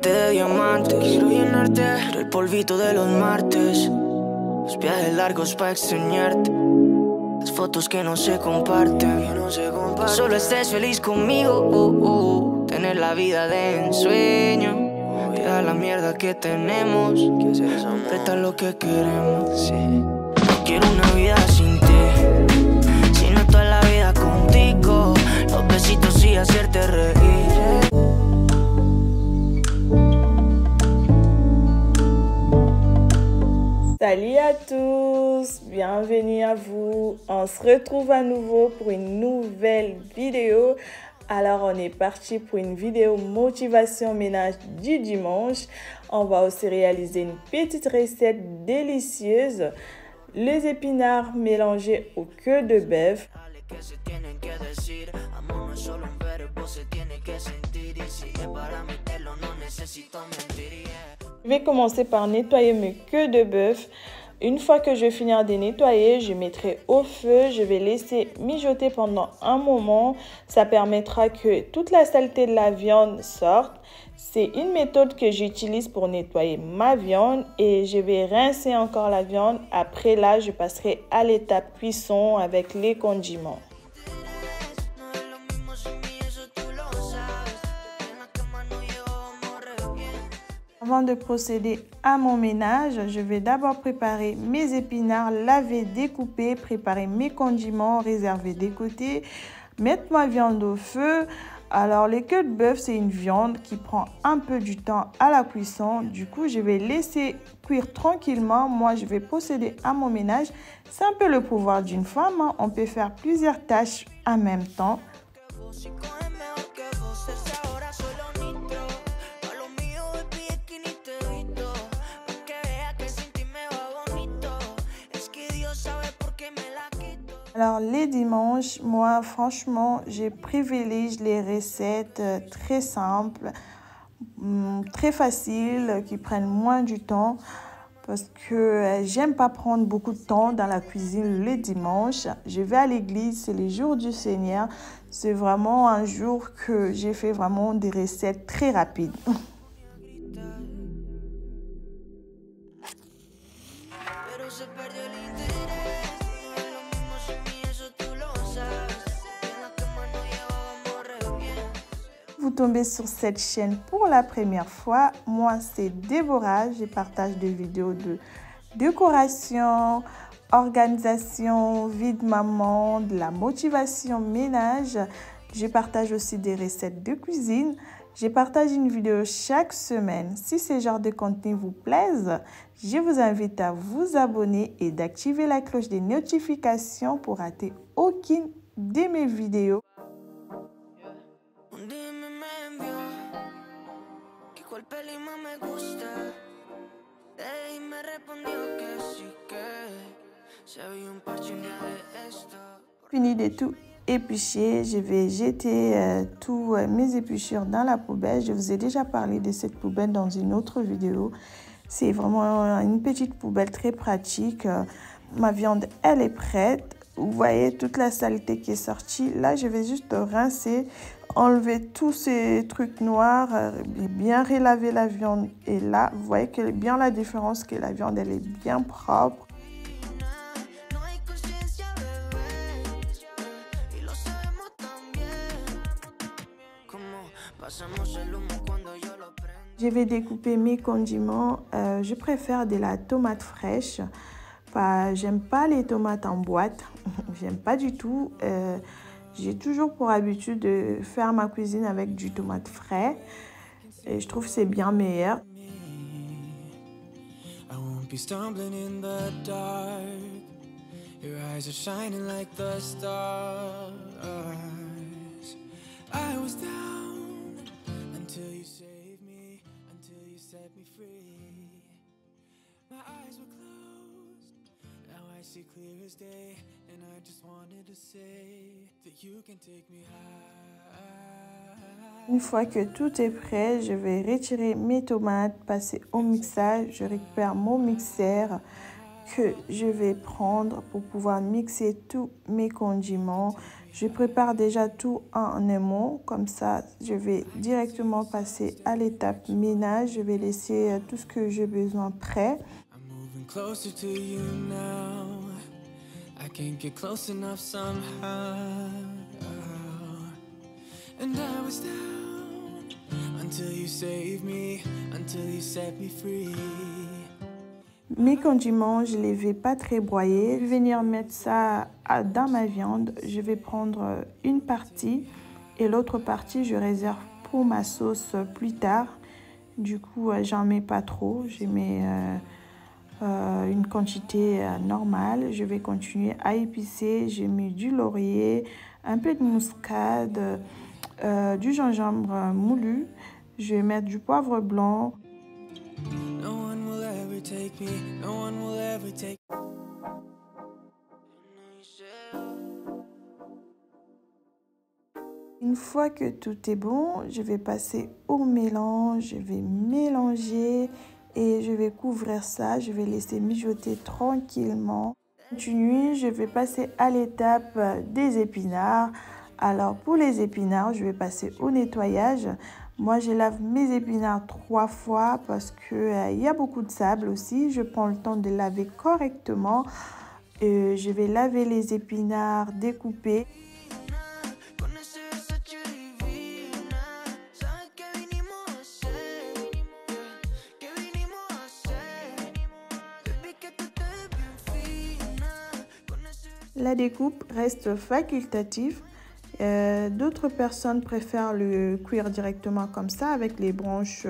Llenarte de diamantes, quiero llenarte del polvito de los martes. Los viajes largos para extrañarte, las fotos que no se comparten, que solo estés feliz conmigo, tener la vida de ensueño, olvidar la mierda que tenemos, completar lo que queremos. No quiero una vida sin ti, sino toda la vida contigo, los besitos y hacerte reír. Salut à tous, bienvenue à vous. On se retrouve à nouveau pour une nouvelle vidéo. Alors on est parti pour une vidéo motivation ménage du dimanche. On va aussi réaliser une petite recette délicieuse. Les épinards mélangés au queue de bœuf. Je vais commencer par nettoyer mes queues de bœuf. Une fois que je vais finir de nettoyer, je mettrai au feu. Je vais laisser mijoter pendant un moment. Ça permettra que toute la saleté de la viande sorte. C'est une méthode que j'utilise pour nettoyer ma viande et je vais rincer encore la viande. Après là, je passerai à l'étape cuisson avec les condiments. Avant de procéder à mon ménage, je vais d'abord préparer mes épinards, laver, découper, préparer mes condiments, réserver des côtés, mettre ma viande au feu. Alors, les queues de bœuf, c'est une viande qui prend un peu du temps à la cuisson. Du coup, je vais laisser cuire tranquillement. Moi, je vais procéder à mon ménage. C'est un peu le pouvoir d'une femme, hein. On peut faire plusieurs tâches en même temps. Alors les dimanches, moi franchement, je privilégie les recettes très simples, très faciles, qui prennent moins du temps parce que j'aime pas prendre beaucoup de temps dans la cuisine le dimanche. Je vais à l'église, c'est les jours du Seigneur. C'est vraiment un jour que j'ai fait vraiment des recettes très rapides. Vous tombez sur cette chaîne pour la première fois, moi c'est Déborah, je partage des vidéos de décoration, organisation, vie de maman, de la motivation ménage. Je partage aussi des recettes de cuisine. Je partage une vidéo chaque semaine. Si ce genre de contenu vous plaise, je vous invite à vous abonner et d'activer la cloche des notifications pour rater aucune de mes vidéos. Fini de tout éplucher, je vais jeter tous mes épluchures dans la poubelle. Je vous ai déjà parlé de cette poubelle dans une autre vidéo. C'est vraiment une petite poubelle très pratique. Ma viande, elle est prête. Vous voyez toute la saleté qui est sortie. Là, je vais juste rincer, enlever tous ces trucs noirs, bien relaver la viande. Et là, vous voyez que bien la différence, que la viande, elle est bien propre. Je vais découper mes condiments. Je préfère de la tomate fraîche. J'aime pas les tomates en boîte. J'aime pas du tout. J'ai toujours pour habitude de faire ma cuisine avec du tomate frais. Et je trouve que c'est bien meilleur. Une fois que tout est prêt, je vais retirer mes tomates, passer au mixage. Je récupère mon mixeur que je vais prendre pour pouvoir mixer tous mes condiments. Je prépare déjà tout en amont, comme ça je vais directement passer à l'étape ménage. Je vais laisser tout ce que j'ai besoin prêt. Mes condiments, je les vais pas très broyer. Je vais venir mettre ça dans ma viande. Je vais prendre une partie et l'autre partie, je réserve pour ma sauce plus tard. Du coup, j'en mets pas trop. Je mets une quantité normale. Je vais continuer à épicer. J'ai mis du laurier, un peu de muscade, du gingembre moulu. Je vais mettre du poivre blanc. Une fois que tout est bon, je vais passer au mélange. Je vais mélanger et je vais couvrir ça. Je vais laisser mijoter tranquillement. Continue, je vais passer à l'étape des épinards. Alors pour les épinards, je vais passer au nettoyage. Moi, je lave mes épinards 3 fois parce que y a beaucoup de sable aussi. Je prends le temps de laver correctement. Je vais laver les épinards découpés. La découpe reste facultative. D'autres personnes préfèrent le cuire directement comme ça avec les branches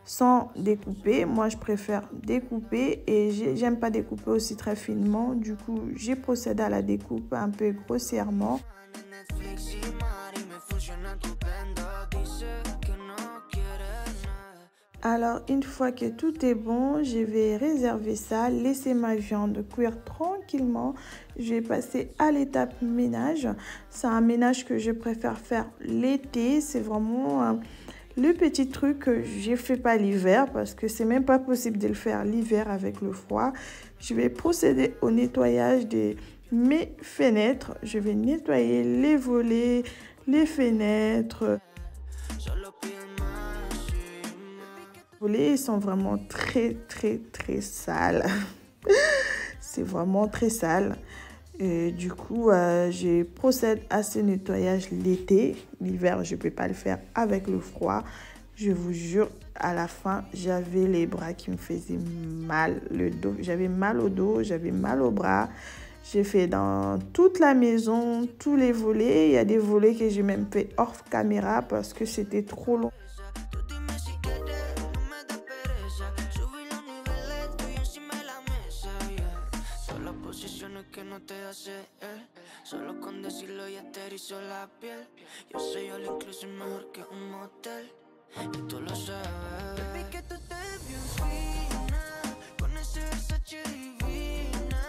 sans découper. Moi, je préfère découper et j'aime pas découper aussi très finement. Du coup, j'ai procédé à la découpe un peu grossièrement. Alors, une fois que tout est bon, je vais réserver ça, laisser ma viande cuire tranquillement. Je vais passer à l'étape ménage. C'est un ménage que je préfère faire l'été. C'est vraiment le petit truc que je ne fais pas l'hiver parce que c'est même pas possible de le faire l'hiver avec le froid. Je vais procéder au nettoyage de mes fenêtres. Je vais nettoyer les volets, les fenêtres. Les volets sont vraiment très sales. C'est vraiment très sale. Et du coup, je procède à ce nettoyage l'été. L'hiver, je ne peux pas le faire avec le froid. Je vous jure, à la fin, j'avais les bras qui me faisaient mal. Le dos, j'avais mal au dos, j'avais mal au bras. J'ai fait dans toute la maison, tous les volets. Il y a des volets que j'ai même fait hors caméra parce que c'était trop long. Que no te hace solo con decirlo ya te erizó la piel. Yo soy all inclusive mejor que un motel y tú lo sabes. Baby, que tú estés bien fina con ese Versace divina.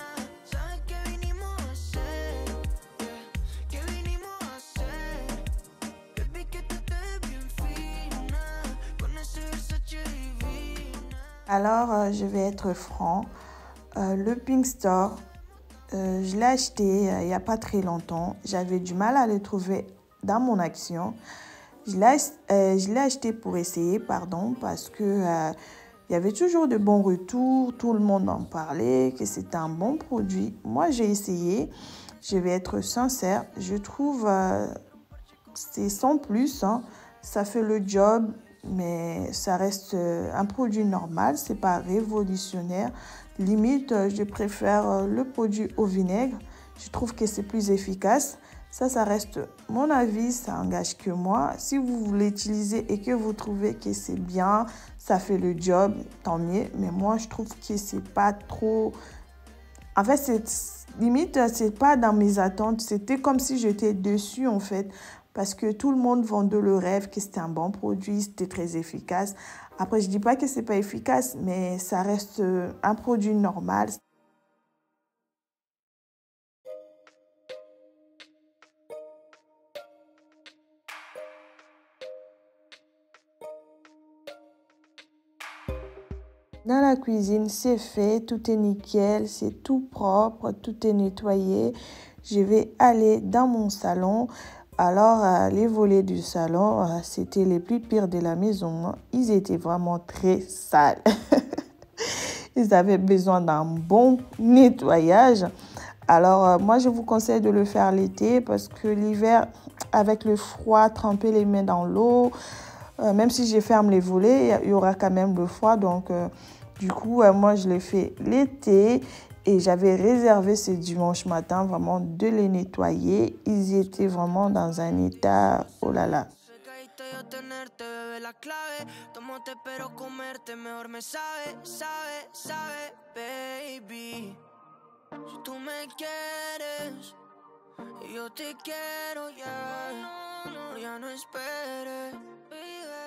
Sabes que vinimos a hacer, que vinimos a hacer. Baby, que tú estés bien fina con ese Versace divina. Alors, je vais être franc. Le Pink Store, je l'ai acheté il n'y a pas très longtemps. J'avais du mal à le trouver dans mon action. Je l'ai acheté pour essayer, parce que il y avait toujours de bons retours. Tout le monde en parlait, que c'était un bon produit. Moi, j'ai essayé. Je vais être sincère. Je trouve c'est sans plus. Hein. Ça fait le job, mais ça reste un produit normal. C'est pas révolutionnaire. Limite, je préfère le produit au vinaigre. Je trouve que c'est plus efficace. Ça reste mon avis, ça engage que moi. Si vous l'utilisez et que vous trouvez que c'est bien, ça fait le job, tant mieux. Mais moi, je trouve que c'est pas trop... En fait, limite, c'est pas dans mes attentes. C'était comme si j'étais dessus, en fait. Parce que tout le monde vendait le rêve que c'était un bon produit, c'était très efficace. Après, je dis pas que c'est pas efficace, mais ça reste un produit normal. Dans la cuisine, c'est fait, tout est nickel, c'est tout propre, tout est nettoyé. Je vais aller dans mon salon. Alors, les volets du salon, c'était les plus pires de la maison. Ils étaient vraiment très sales. Ils avaient besoin d'un bon nettoyage. Alors, moi, je vous conseille de le faire l'été parce que l'hiver, avec le froid, tremper les mains dans l'eau, même si je ferme les volets, il y aura quand même le froid. Donc, du coup, moi, je l'ai fait l'été et j'avais réservé ce dimanche matin vraiment de les nettoyer. Ils étaient vraiment dans un état, oh là là. Si tú me quieres, yo te quiero ya. No, ya no esperes.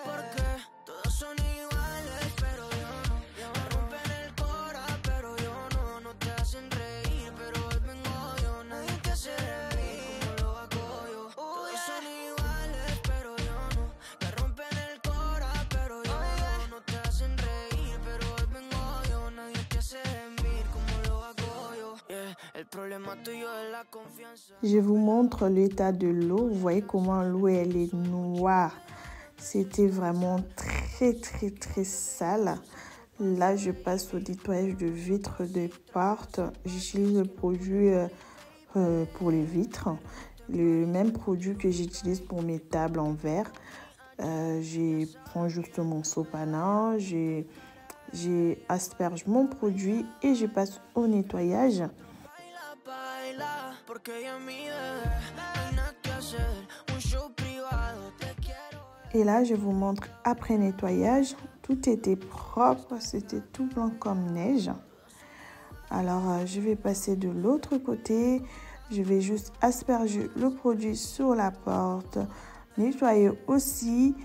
Porque todos son iguales, pero yo no. Me rompen el cora, pero yo no. No te hacen reír, pero hoy vengo yo. Nadie te hace reír como lo hago yo. Todos son iguales, pero yo no. Me rompen el cora, pero yo no. No te hacen reír, pero hoy vengo yo. Nadie te hace reír como lo hago yo. El problema tuyo es la confianza. Je vous montre l'état de l'eau. Vous voyez comment l'eau elle est noire. C'était vraiment très sale. Là, je passe au nettoyage de vitres de porte. J'utilise le produit pour les vitres. Le même produit que j'utilise pour mes tables en verre. Je prends juste mon sopalin. J'asperge mon produit et je passe au nettoyage. Et là, je vous montre après nettoyage. Tout était propre, c'était tout blanc comme neige. Alors, je vais passer de l'autre côté. Je vais juste asperger le produit sur la porte, nettoyer aussi.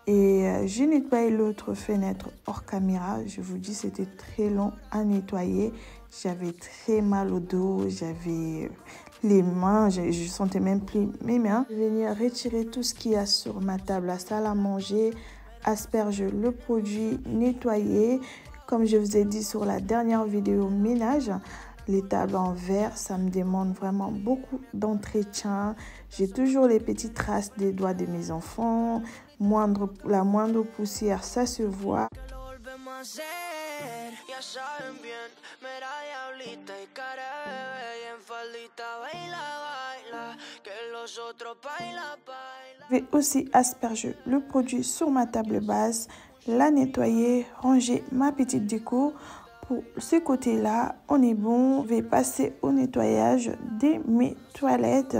Et j'ai nettoyé l'autre fenêtre hors caméra. Je vous dis, c'était très long à nettoyer. J'avais très mal au dos, j'avais les mains, je sentais même plus mes mains. Je vais venir retirer tout ce qu'il y a sur ma table, la salle à manger, asperger le produit, nettoyer. Comme je vous ai dit sur la dernière vidéo ménage, les tables en verre, ça me demande vraiment beaucoup d'entretien. J'ai toujours les petites traces des doigts de mes enfants. La moindre poussière, ça se voit. Je vais aussi asperger le produit sur ma table basse, la nettoyer, ranger ma petite déco. Pour ce côté-là, on est bon. Je vais passer au nettoyage de mes toilettes.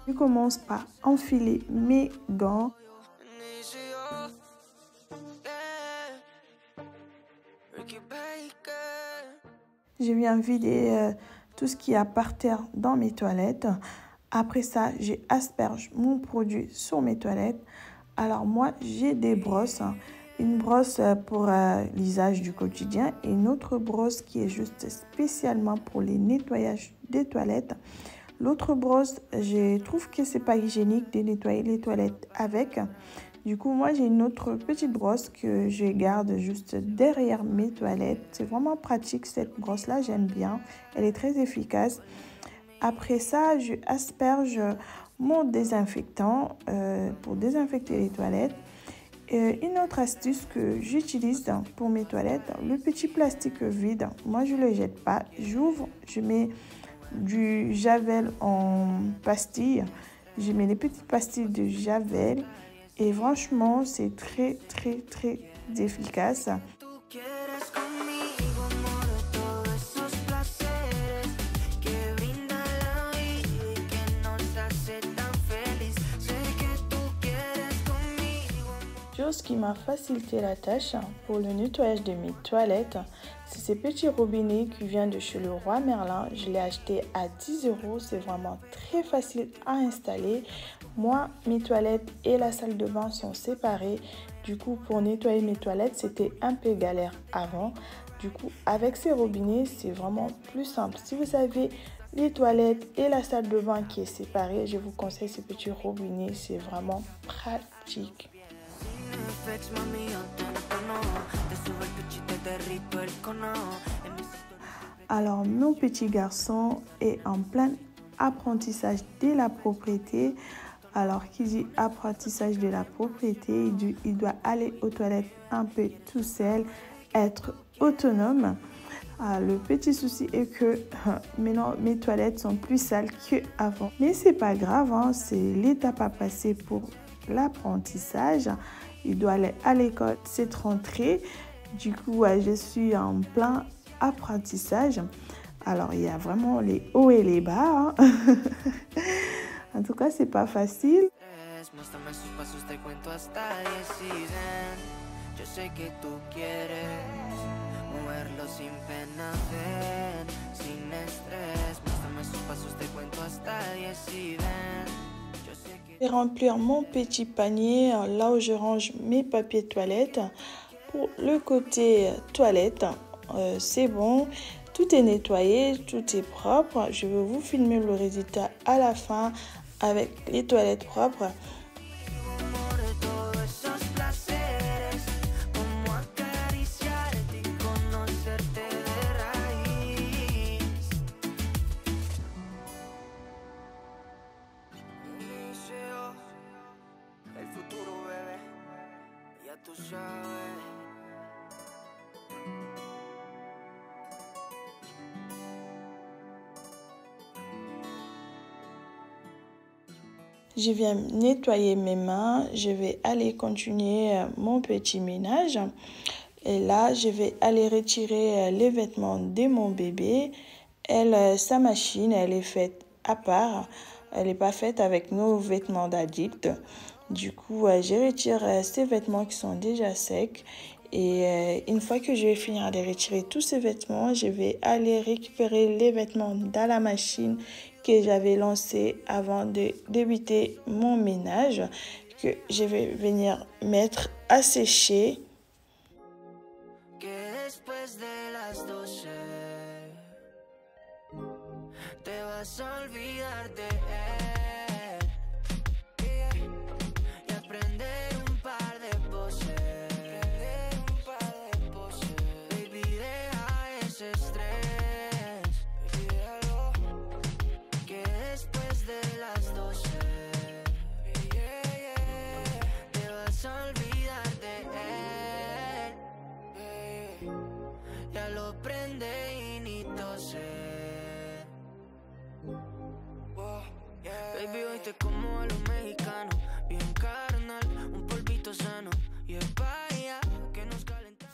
Je commence par enfiler mes gants. Je viens vider tout ce qu'il y a par terre dans mes toilettes. Après ça, j'asperge mon produit sur mes toilettes. Alors moi, j'ai des brosses. Une brosse pour l'usage du quotidien et une autre brosse qui est juste spécialement pour les nettoyages des toilettes. L'autre brosse, je trouve que c'est pas hygiénique de nettoyer les toilettes avec. Du coup, moi, j'ai une autre petite brosse que je garde juste derrière mes toilettes. C'est vraiment pratique, cette brosse-là, j'aime bien. Elle est très efficace. Après ça, je asperge mon désinfectant pour désinfecter les toilettes. Une autre astuce que j'utilise pour mes toilettes, le petit plastique vide, moi, je ne le jette pas. J'ouvre, je mets du javel en pastille. Je mets les petites pastilles de javel. Et franchement, c'est très efficace. chose qui m'a facilité la tâche pour le nettoyage de mes toilettes, c'est ces petits robinets qui viennent de chez Leroy Merlin. Je l'ai acheté à 10 €. C'est vraiment très facile à installer. Moi, mes toilettes et la salle de bain sont séparées. Du coup, pour nettoyer mes toilettes, c'était un peu galère avant. Du coup, avec ces robinets, c'est vraiment plus simple. Si vous avez les toilettes et la salle de bain qui est séparée, je vous conseille ces petits robinets. C'est vraiment pratique. Alors, mon petit garçon est en plein apprentissage de la propriété. Alors, qui dit apprentissage de la propriété, il doit aller aux toilettes un peu tout seul, être autonome. Le petit souci est que maintenant mes toilettes sont plus sales qu'avant. Mais c'est pas grave, hein, c'est l'étape à passer pour l'apprentissage. Il doit aller à l'école cette rentrée. Du coup, je suis en plein apprentissage. Alors, il y a vraiment les hauts et les bas. Hein. En tout cas, c'est pas facile. Je vais remplir mon petit panier là où je range mes papiers de toilette. Pour le côté toilette, c'est bon. Tout est nettoyé, tout est propre. Je vais vous filmer le résultat à la fin avec les toilettes propres. Je viens nettoyer mes mains, je vais aller continuer mon petit ménage. Et là, je vais aller retirer les vêtements de mon bébé. Sa machine, elle est faite à part. Elle n'est pas faite avec nos vêtements d'adultes. Du coup, je retire ces vêtements qui sont déjà secs. Et une fois que je vais finir de retirer tous ces vêtements, je vais aller récupérer les vêtements dans la machine que j'avais lancée avant de débuter mon ménage, que je vais venir mettre à sécher.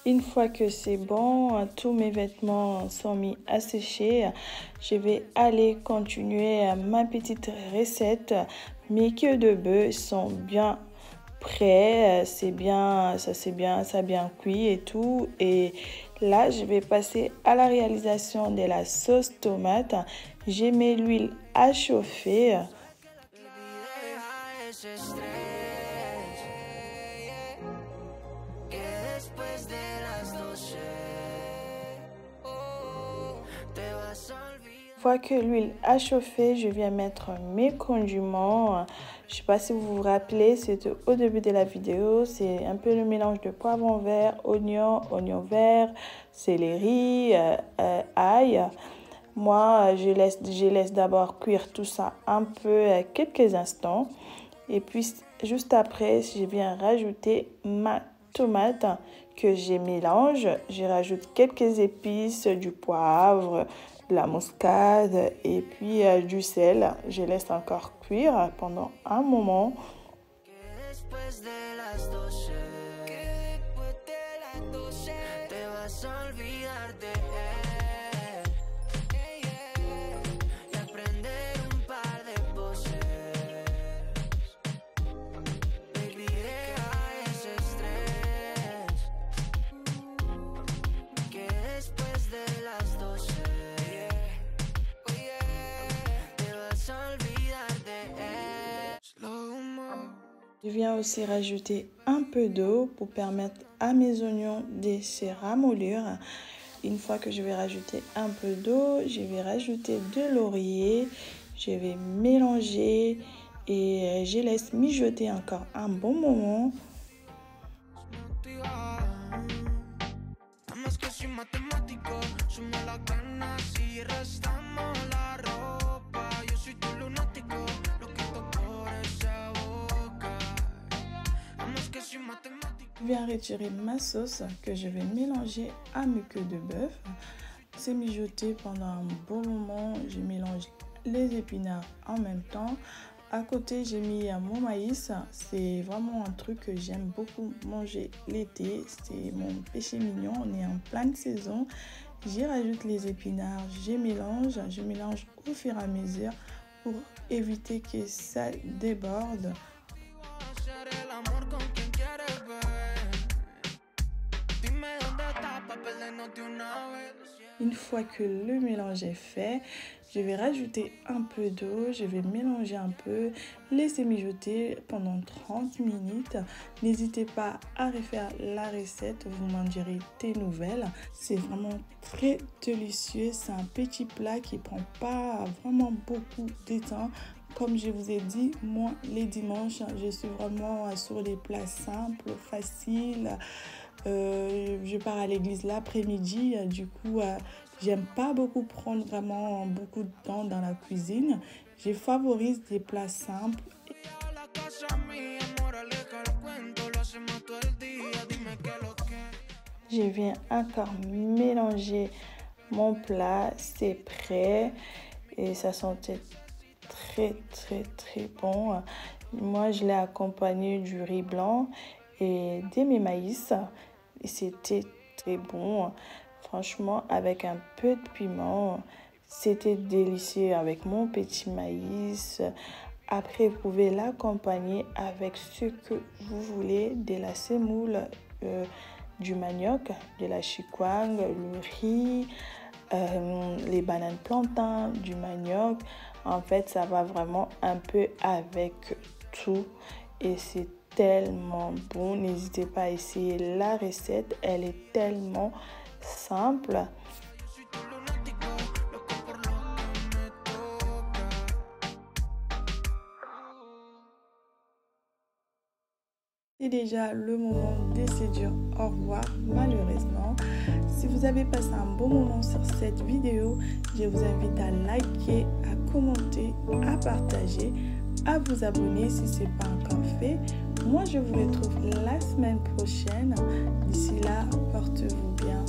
Une fois que c'est bon, tous mes vêtements sont mis à sécher, je vais aller continuer ma petite recette. Mes queues de bœuf sont bien prêts, ça a bien cuit et tout. Et là, je vais passer à la réalisation de la sauce tomate. J'ai mis l'huile à chauffer. Une fois que l'huile a chauffé, je viens mettre mes condiments. Je ne sais pas si vous vous rappelez, c'était au début de la vidéo. C'est un peu le mélange de poivron vert, oignon vert, céleri, ail. Moi, je laisse d'abord cuire tout ça un peu, quelques instants. Et puis, juste après, je viens rajouter ma tomate que je mélange. Je rajoute quelques épices, du poivre, de la muscade et puis du sel. Je laisse encore cuire pendant un moment. Je viens aussi rajouter un peu d'eau pour permettre à mes oignons de se ramollir. Une fois que je vais rajouter un peu d'eau, je vais rajouter de laurier. Je vais mélanger et je laisse mijoter encore un bon moment. Je viens retirer ma sauce que je vais mélanger à mes queues de bœuf. C'est mijoté pendant un bon moment. Je mélange les épinards en même temps. À côté, j'ai mis mon maïs. C'est vraiment un truc que j'aime beaucoup manger l'été. C'est mon péché mignon. On est en pleine saison. J'y rajoute les épinards. Je mélange au fur et à mesure pour éviter que ça déborde. Une fois que le mélange est fait, je vais rajouter un peu d'eau, je vais mélanger un peu, laisser mijoter pendant 30 minutes. N'hésitez pas à refaire la recette, vous m'en direz des nouvelles. C'est vraiment très délicieux, c'est un petit plat qui prend pas vraiment beaucoup de temps. Comme je vous ai dit, moi, les dimanches, je suis vraiment sur des plats simples, faciles. Je pars à l'église l'après-midi, du coup, j'aime pas beaucoup prendre vraiment beaucoup de temps dans la cuisine. Je favorise des plats simples. Je viens encore mélanger mon plat, c'est prêt et ça sentait très bon. Moi, je l'ai accompagné du riz blanc et de mes maïs. C'était très bon. Franchement, avec un peu de piment, c'était délicieux avec mon petit maïs. Après, vous pouvez l'accompagner avec ce que vous voulez, de la semoule, du manioc, de la chikwang, le riz, les bananes plantains, du manioc. En fait, ça va vraiment un peu avec tout et c'est tellement bon. N'hésitez pas à essayer la recette, elle est tellement simple. C'est déjà le moment de se dire au revoir malheureusement. Si vous avez passé un bon moment sur cette vidéo, je vous invite à liker, à commenter, à partager, à vous abonner si ce n'est pas encore fait. Moi, je vous retrouve la semaine prochaine. D'ici là, portez-vous bien.